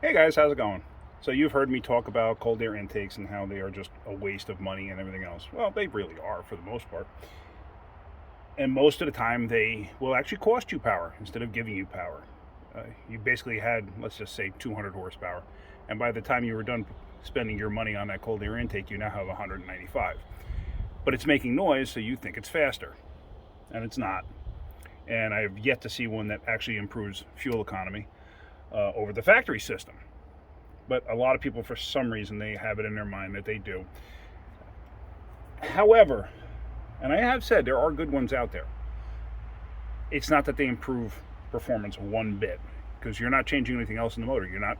Hey guys, how's it going? So you've heard me talk about cold air intakes and how they are just a waste of money and everything else. Well, they really are for the most part. And most of the time they will actually cost you power instead of giving you power. You basically had, let's just say, 200 horsepower. And by the time you were done spending your money on that cold air intake, you now have 195. But it's making noise, so you think it's faster. And it's not. And I have yet to see one that actually improves fuel economy over the factory system. But a lot of people, for some reason, they have it in their mind that they do. However, and I have said there are good ones out there, it's not that they improve performance one bit, because you're not changing anything else in the motor. You're not,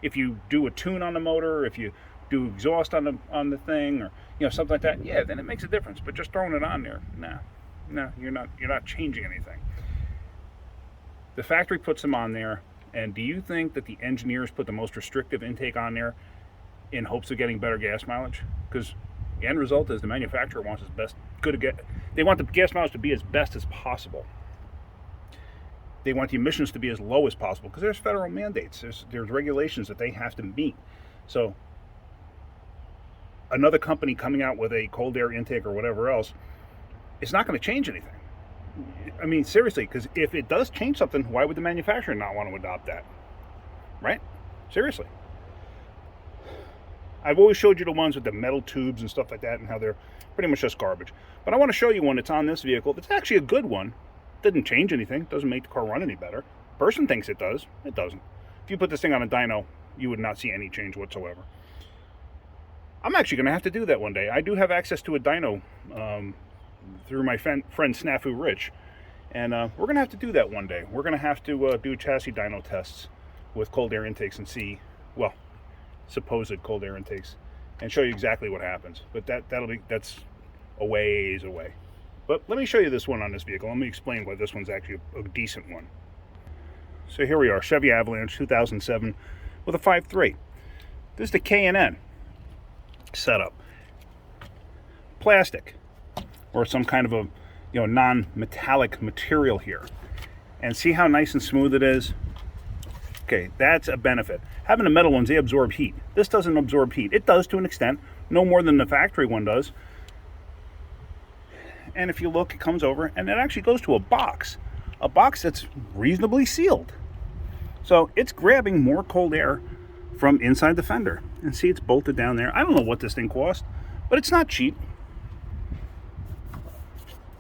if you do a tune on the motor, if you do exhaust on the thing, or something like that, yeah, then it makes a difference. But just throwing it on there, no, you're not changing anything. The factory puts them on there. And do you think that the engineers put the most restrictive intake on there in hopes of getting better gas mileage? Because the end result is the manufacturer wants they want the gas mileage to be as best as possible. They want the emissions to be as low as possible because there's federal mandates. There's regulations that they have to meet. So another company coming out with a cold air intake or whatever else, it's not going to change anything. I mean, seriously, because if it does change something, why would the manufacturer not want to adopt that? Right? Seriously. I've always showed you the ones with the metal tubes and stuff like that and how they're pretty much just garbage. But I want to show you one that's on this vehicle that's actually a good one. Doesn't change anything. Doesn't make the car run any better. Person thinks it does. It doesn't. If you put this thing on a dyno, you would not see any change whatsoever. I'm actually going to have to do that one day. I do have access to a dyno through my friend Snafu Rich, and we're going to have to do that one day. We're going to have to do chassis dyno tests with cold air intakes and see, well, supposed cold air intakes, and show you exactly what happens. But that's a ways away. But let me show you this one on this vehicle. Let me explain why this one's actually a decent one. So here we are, Chevy Avalanche 2007 with a 5.3. This is the K&N setup. Plastic, or some kind of a non-metallic material here. And see how nice and smooth it is? Okay, that's a benefit. Having the metal ones, they absorb heat. This doesn't absorb heat. It does to an extent, no more than the factory one does. And if you look, it comes over and it actually goes to a box that's reasonably sealed. So it's grabbing more cold air from inside the fender. And see, it's bolted down there. I don't know what this thing cost, but it's not cheap.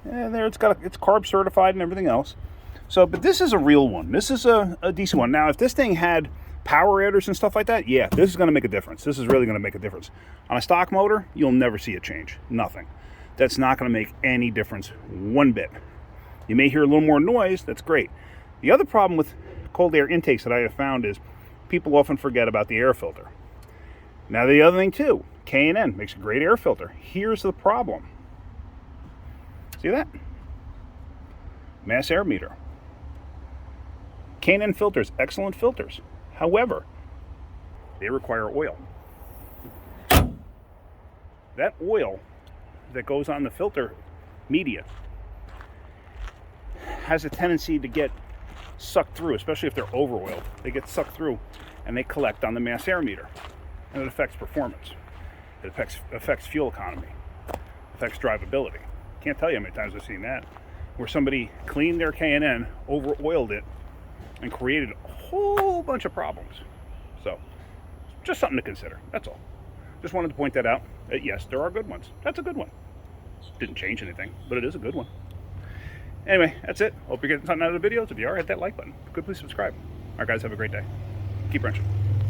And there it's carb certified and everything else. So, but this is a real one. This is a decent one. Now, if this thing had power adders and stuff like that, yeah, this is going to make a difference. This is really going to make a difference. On a stock motor, you'll never see a change. Nothing. That's not going to make any difference one bit. You may hear a little more noise. That's great. The other problem with cold air intakes that I have found is people often forget about the air filter. Now, the other thing too, K&N makes a great air filter. Here's the problem. See that? Mass air meter. K&N filters, excellent filters. However, they require oil. That oil that goes on the filter media has a tendency to get sucked through, especially if they're over oiled. They get sucked through and they collect on the mass air meter. And it affects performance. It affects fuel economy. It affects drivability. Can't tell you how many times I've seen that, where somebody cleaned their K&N, over-oiled it, and created a whole bunch of problems. So, just something to consider. That's all. Just wanted to point that out. Yes, there are good ones. That's a good one. Didn't change anything, but it is a good one. Anyway, that's it. Hope you're getting something out of the videos. If you are, hit that like button. Good, please subscribe. All right, guys, have a great day. Keep wrenching.